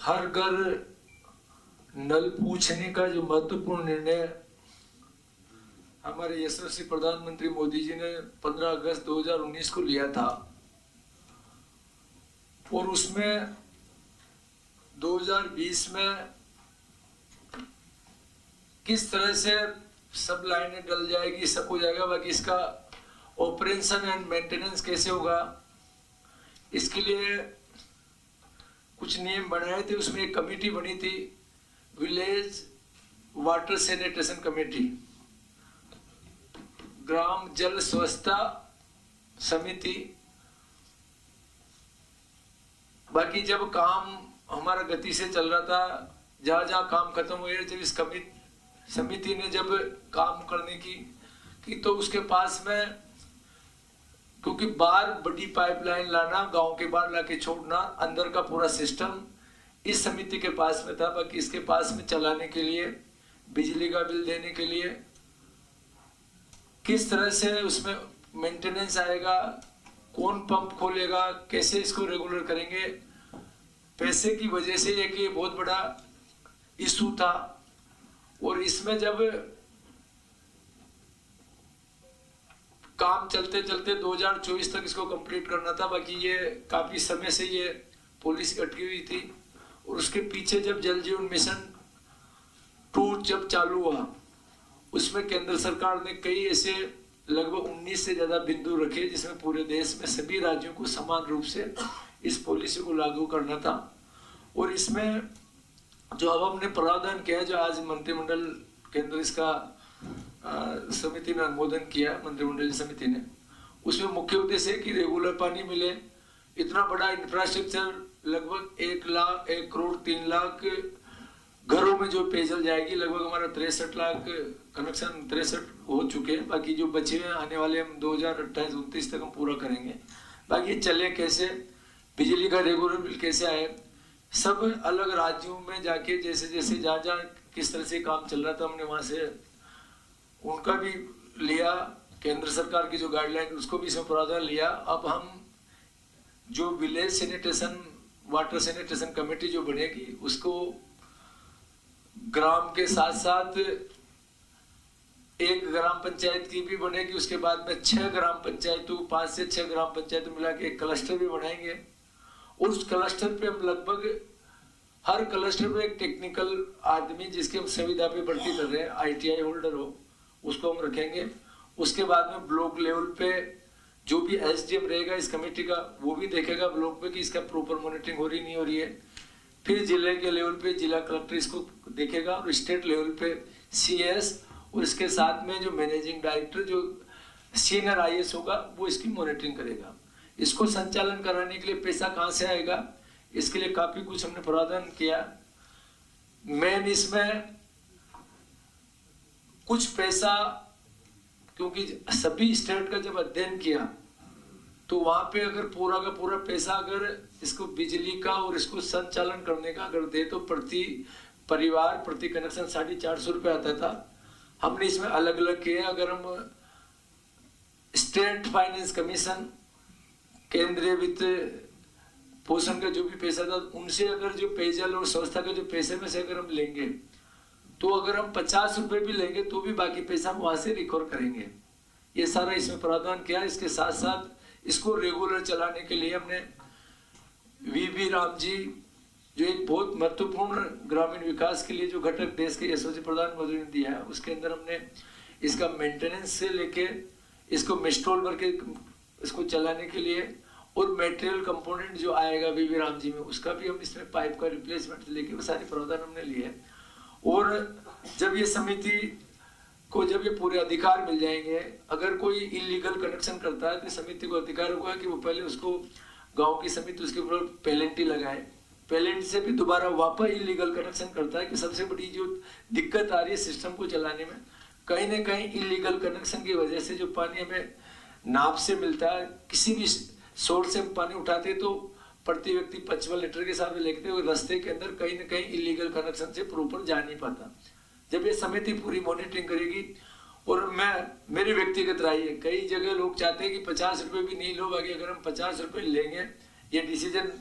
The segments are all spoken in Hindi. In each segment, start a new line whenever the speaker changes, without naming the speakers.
हर घर नल पूछने का जो महत्वपूर्ण निर्णय हमारे यशस्वी प्रधानमंत्री मोदी जी ने 15 अगस्त 2019 को लिया था, और उसमें 2020 में किस तरह से सब लाइनें डल जाएगी, सब हो जाएगा, बाकी इसका ऑपरेशन एंड मेंटेनेंस कैसे होगा, इसके लिए कुछ नियम बनाए थे। उसमें एक कमेटी बनी थी, विलेज वाटर सैनिटेशन कमेटी, ग्राम जल स्वच्छता समिति। बाकी जब काम हमारा गति से चल रहा था, जहां जहां काम खत्म हुए, जब इस समिति ने जब काम करने की तो उसके पास में, क्योंकि बाहर बड़ी पाइपलाइन लाना, गांव के बाहर लाके छोड़ना, अंदर का पूरा सिस्टम इस समिति के पास में था। बाकी इसके पास में चलाने के लिए, बिजली का बिल देने के लिए, किस तरह से उसमें मेंटेनेंस आएगा, कौन पंप खोलेगा, कैसे इसको रेगुलर करेंगे, पैसे की वजह से एक ये बहुत बड़ा इशू था। और इसमें जब काम चलते चलते 2024 तक इसको कंप्लीट करना था, बाकी ये काफी समय से ये पॉलिसी अटकी हुई थी। और उसके पीछे जब जल जीवन मिशन 2 जब चालू हुआ, उसमें केंद्र सरकार ने कई ऐसे लगभग 19 से ज्यादा बिंदु रखे, जिसमें पूरे देश में सभी राज्यों को समान रूप से इस पॉलिसी को लागू करना था। और इसमें जो अब हमने प्रावधान किया, जो आज मंत्रिमंडल केंद्र इसका समिति ने अनुमोदन किया, मंत्रिमंडल समिति ने, उसमें मुख्य उद्देश्य है कि रेगुलर पानी मिले। इतना बड़ा इंफ्रास्ट्रक्चर, लगभग 1 करोड़ 3 लाख घरों में जो पेयजल जाएगी, लगभग हमारा 63 लाख कनेक्शन 63 हो चुके हैं। बाकी जो बचे हैं आने वाले हम 2028-29 तक हम पूरा करेंगे। बाकी चले कैसे, बिजली का रेगुलर बिल कैसे आए, सब अलग राज्यों में जाके जैसे जैसे जहाँ जहाँ किस तरह से काम चल रहा था, हमने वहाँ से उनका भी लिया, केंद्र सरकार की जो गाइडलाइन उसको भी इसमें प्रावधान लिया। अब हम जो village sanitation water sanitation committee जो बनेगी, उसको ग्राम के साथ साथ एक ग्राम पंचायत की भी बनेगी, उसके बाद में 6 ग्राम पंचायतों, 5 से 6 ग्राम पंचायतों मिला के एक क्लस्टर भी बनाएंगे। और उस क्लस्टर पे हम लगभग हर क्लस्टर में एक टेक्निकल आदमी, जिसके हम संविदा पे भर्ती कर रहे हैं, ITI होल्डर हो, उसको हम रखेंगे। उसके बाद में ब्लॉक लेवल पे जो भी SDM रहेगा इस कमेटी का, वो भी देखेगा ब्लॉक पे कि इसका प्रॉपर मॉनिटरिंग हो रही नहीं हो रही है। फिर जिले के लेवल पे जिला कलेक्टर इसको देखेगा, और स्टेट लेवल पे CS, और इसके साथ में जो मैनेजिंग डायरेक्टर, जो सीनियर IAS होगा, वो इसकी मॉनिटरिंग करेगा। इसको संचालन कराने के लिए पैसा कहाँ से आएगा, इसके लिए काफी कुछ हमने प्रावधान किया। मेन इसमें कुछ पैसा, क्योंकि सभी स्टेट का जब अध्ययन किया तो वहां पे अगर पूरा का पूरा पैसा अगर इसको बिजली का और इसको संचालन करने का अगर दे, तो प्रति परिवार प्रति कनेक्शन 450 रुपये आता था। हमने इसमें अलग अलग किए। अगर हम स्टेट फाइनेंस कमीशन, केंद्रीय वित्त पोषण का जो भी पैसा था, उनसे अगर जो पेयजल और स्वच्छता के जो पैसे में से अगर हम लेंगे, तो अगर हम 50 रुपए भी लेंगे तो भी बाकी पैसा हम वहां से रिकवर करेंगे। ये सारा इसमें प्रावधान किया। इसके साथ साथ इसको रेगुलर चलाने के लिए हमने VV राम जी, जो एक बहुत महत्वपूर्ण ग्रामीण विकास के लिए जो घटक देश के यशस्वी प्रधानमंत्री ने दिया है, उसके अंदर हमने इसका मेंटेनेंस से लेके इसको मिस्टोल भर के इसको चलाने के लिए, और मटेरियल कंपोनेंट जो आएगा VV राम जी में, उसका भी हम इसमें पाइप का रिप्लेसमेंट लेके वो सारे प्रावधान हमने लिए। और जब ये समिति को जब ये पूरे अधिकार मिल जाएंगे, अगर कोई इलीगल कनेक्शन करता है तो समिति को अधिकार होगा कि वो पहले उसको गांव की समिति उसके ऊपर पेनल्टी लगाए। पेनल्टी से भी दोबारा वापस इलीगल कनेक्शन करता है। कि सबसे बड़ी जो दिक्कत आ रही है सिस्टम को चलाने में, कहीं ना कहीं इलीगल कनेक्शन की वजह से जो पानी हमें नाप से मिलता है, किसी भी सोर्स से हम पानी उठाते तो प्रति व्यक्ति 55 लीटर के हिसाब से लेते हुए रास्ते के अंदर कहीं ना कहीं इलीगल कनेक्शन से प्रॉपर जा नहीं पाता। जब ये समिति पूरी मॉनिटरिंग करेगी, और मेरी व्यक्तिगत राय है, कई जगह लोग चाहते हैं कि 50 रुपए भी नहीं लो, बाकी अगर हम 50 रुपए लेंगे, ये डिसीजन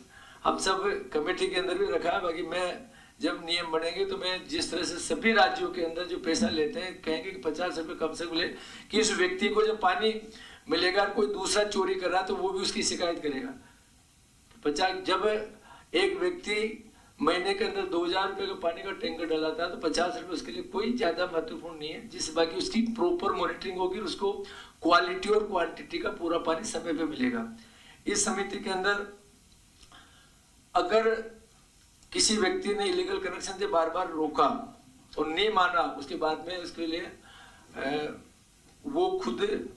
हम सब कमेटी के अंदर भी रखा है। बाकी मैं जब नियम बनेंगे तो मैं जिस तरह से सभी राज्यों के अंदर जो पैसा लेते हैं कहेंगे कि 50 रुपये कम से कम ले, कि उस व्यक्ति को जब पानी मिलेगा कोई दूसरा चोरी कर रहा है तो वो भी उसकी शिकायत करेगा। 50 जब एक व्यक्ति महीने के अंदर 2000 रुपये का पानी का टैंकर डलाता है तो 50 रुपये उसके लिए कोई ज्यादा महत्वपूर्ण नहीं है, जिस बाकी उसकी प्रॉपर मॉनिटरिंग होगी, उसको क्वालिटी और क्वांटिटी का पूरा पानी समय पे मिलेगा। इस समिति के अंदर अगर किसी व्यक्ति ने इलीगल कनेक्शन से बार बार रोका और नहीं माना, उसके बाद में उसके लिए वो खुद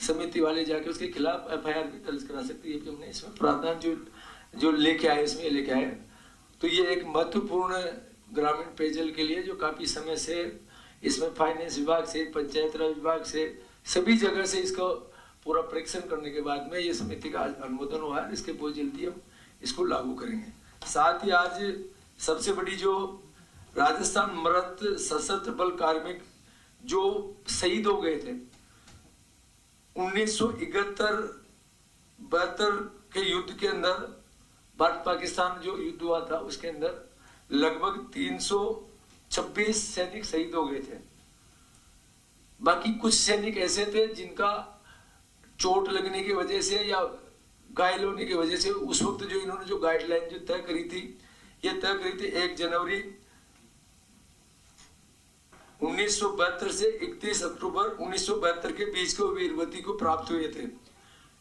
समिति वाले जाके उसके खिलाफ FIR भी दर्ज करा सकती है कि हमने इसमें प्रावधान जो लेके आए इसमें लेके आए। तो ये एक महत्वपूर्ण ग्रामीण पेयजल के लिए जो काफी समय से इसमें फाइनेंस विभाग से, पंचायत राज विभाग से, सभी जगह से इसको पूरा परीक्षण करने के बाद में ये समिति का अनुमोदन हुआ है। इसके बहुत जल्दी हम इसको लागू करेंगे। साथ ही आज सबसे बड़ी जो राजस्थान मृत सशस्त्र बल कार्मिक जो शहीद हो गए थे 1971-72 के युद्ध के अंदर, भारत पाकिस्तान जो युद्ध हुआ था उसके अंदर लगभग 326 सैनिक शहीद हो गए थे। बाकी कुछ सैनिक ऐसे थे जिनका चोट लगने की वजह से या घायल होने की वजह से उस वक्त जो इन्होंने जो गाइडलाइन जो तय करी थी, ये तय करी थी 1 जनवरी 1972 से 31 अक्टूबर 1972 के बीच को वीरगति को प्राप्त हुए थे।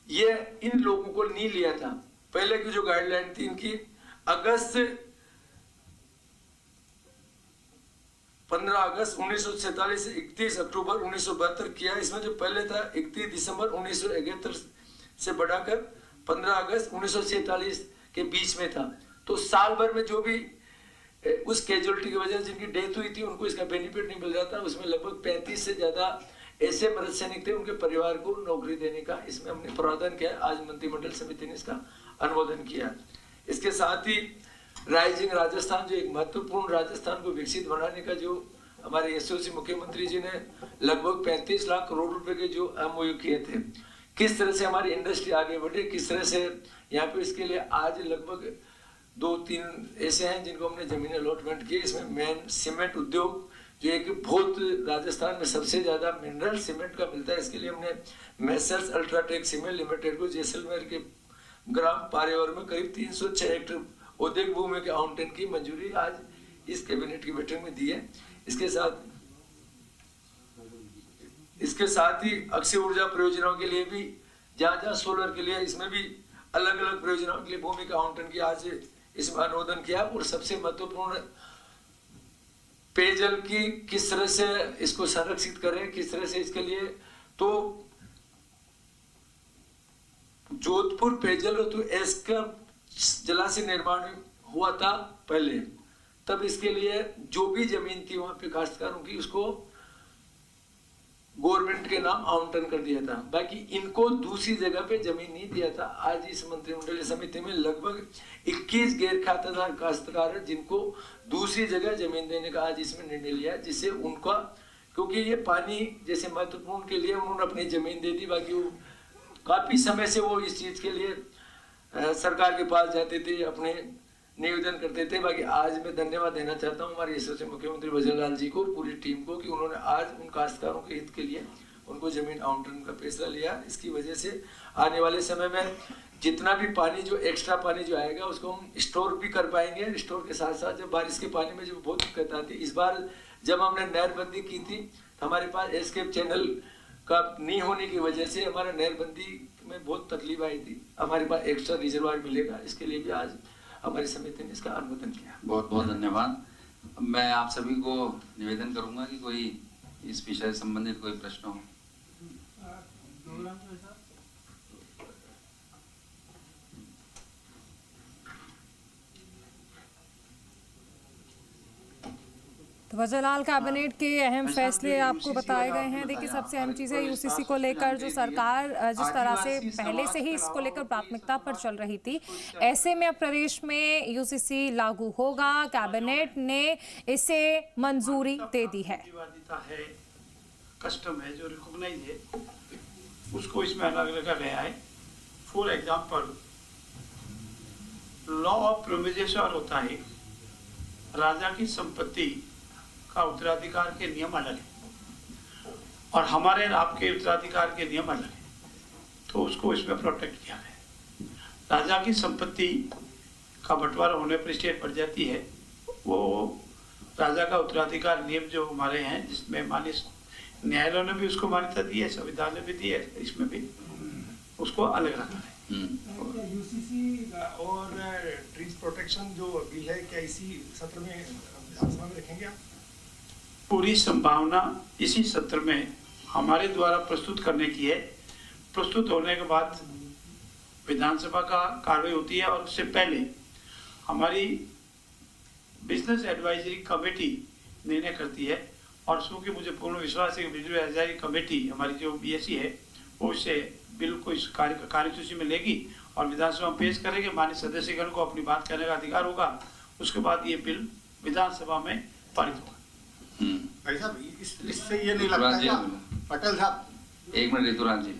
ये इन लोगों को नहीं लिया था। पहले की जो गाइडलाइन थी इनकी अगस्त 15 अगस्त 1947 से 31 अक्टूबर 1972 किया। इसमें जो पहले था 31 दिसंबर 1971 से बढ़ाकर 15 अगस्त 1947 के बीच में था। तो साल भर में जो भी उस कैजुअलिटी की वजह से जिनकी डेथ हुई थी उनको इसका बेनिफिट नहीं मिल रहा था। उसमें लगभग 35 से ज्यादा ऐसे मृत सैनिक थे, उनके परिवार को नौकरी देने का इसमें हमने प्रावधान किया। आज मंत्रिमंडल समिति ने इसका अनुमोदन किया। इसके साथ ही राइजिंग राजस्थान जो एक महत्वपूर्ण राजस्थान को विकसित बनाने का जो हमारे यशस्वी मुख्यमंत्री जी ने लगभग 35 लाख करोड़ रुपए के जो MOU किए थे, किस तरह से हमारी इंडस्ट्री आगे बढ़े, किस तरह से यहाँ पे इसके लिए आज लगभग 2-3 ऐसे हैं जिनको हमने जमीन अलॉटमेंट की। इसमें मेन सीमेंट उद्योग जो एक बहुत राजस्थान में सबसे ज्यादा मिनरल सीमेंट का मिलता है, इसके लिए हमने मैसर्स अल्ट्राटेक सीमेंट लिमिटेड को जैसलमेर के ग्राम पारेवर में करीब 306 हेक्टेयर औद्योगिक भूमि के आवंटन की मंजूरी आज इस कैबिनेट की बैठक में दी है। इसके साथ ही अक्षय ऊर्जा परियोजनाओं के लिए भी जहाँ सोलर के लिए इसमें भी अलग अलग परियोजनाओं के लिए भूमि का आवंटन की आज इसमें अनुमोदन किया। और सबसे महत्वपूर्ण पेयजल की किस तरह से इसको संरक्षित करें, किस तरह से इसके लिए, तो जोधपुर पेयजल तो इसका जलाशय निर्माण हुआ था पहले, तब इसके लिए जो भी जमीन थी वहां पे काश्तकारों की उसको गवर्नमेंट के नाम आवंटन कर दिया था। बाकी इनको दूसरी जगह पे जमीन नहीं दिया था। आज इस मंत्रिमंडलीय समिति में लगभग 21 गैर खातादार काश्तकार हैं जिनको दूसरी जगह जमीन देने का आज इसमें निर्णय लिया है, जिससे उनका, क्योंकि ये पानी जैसे महत्वपूर्ण के लिए उन्होंने अपनी जमीन दे दी, बाकी वो काफी समय से वो इस चीज के लिए सरकार के पास जाते थे, अपने निवेदन करते थे। बाकी आज मैं धन्यवाद देना चाहता हूँ हमारे यशस्वी मुख्यमंत्री बजरंग जी को, पूरी टीम को, कि उन्होंने आज उन काश्तकारों के हित के लिए उनको जमीन आवंटन का फैसला लिया। इसकी वजह से आने वाले समय में जितना भी पानी जो एक्स्ट्रा पानी जो आएगा उसको हम स्टोर भी कर पाएंगे। स्टोर के साथ साथ जब बारिश के पानी में जो बहुत दिक्कत आती है, इस बार जब हमने नहरबंदी की थी तो हमारे पास एस्केप चैनल का नहीं होने की वजह से हमारा नहरबंदी में बहुत तकलीफ आई थी। हमारे पास एक्स्ट्रा रिजर्वायर मिलेगा, इसके लिए भी आज हमारी समिति ने इसका अनुमोदन किया।
बहुत बहुत धन्यवाद। मैं आप सभी को निवेदन करूंगा कि कोई इस विषय से संबंधित कोई प्रश्न हो।
तो वजरलाल कैबिनेट के अहम फैसले आपको बताए गए हैं। देखिए, सबसे अहम चीज़ है यूसीसी को लेकर जो सरकार जिस तरह से पहले से ही इसको लेकर प्राथमिकता पर चल रही थी, ऐसे में अब प्रदेश में यूसीसी लागू होगा। कैबिनेट ने इसे मंजूरी दे दी है।
कस्टम है जो रिकॉग्नाइज है उसको इसमें अलग रखा गया है। For example law of provision होता है, राजा की संपत्ति का उत्तराधिकार के नियम अलग है और हमारे आपके उत्तराधिकार के नियम अलग है, तो उसको इसमें प्रोटेक्ट किया गया। राजा की संपत्ति का बंटवारा होने पर स्टेट बढ़ जाती है, वो राजा का उत्तराधिकार नियम जो हमारे हैं, जिसमें माननीय न्यायालयों ने भी उसको मान्यता दी है, संविधान ने भी दी है, इसमें भी उसको अलग रखा है।
यूसीसी और ट्रीज प्रोटेक्शन जो बिल है, क्या इसी सत्र में विधानसभा में रखेंगे आप?
पूरी संभावना इसी सत्र में हमारे द्वारा प्रस्तुत करने की है। प्रस्तुत होने के बाद विधानसभा का कार्रवाई होती है और उससे पहले हमारी बिजनेस एडवाइजरी कमेटी निर्णय करती है और चूँकि मुझे पूर्ण विश्वास है कि बिजनेस एडवाइजरी कमेटी हमारी जो बीएससी है वो इसे बिल को इस कार्यसूची में लेगी और विधानसभा में पेश करेंगे। माननीय सदस्यगण को अपनी बात कहने का अधिकार होगा, उसके बाद ये बिल विधानसभा में पारित होगा।
भाई साहब, इससे ये नहीं लगता क्या पटेल साहब?
एक मिनट ऋतुराज जी।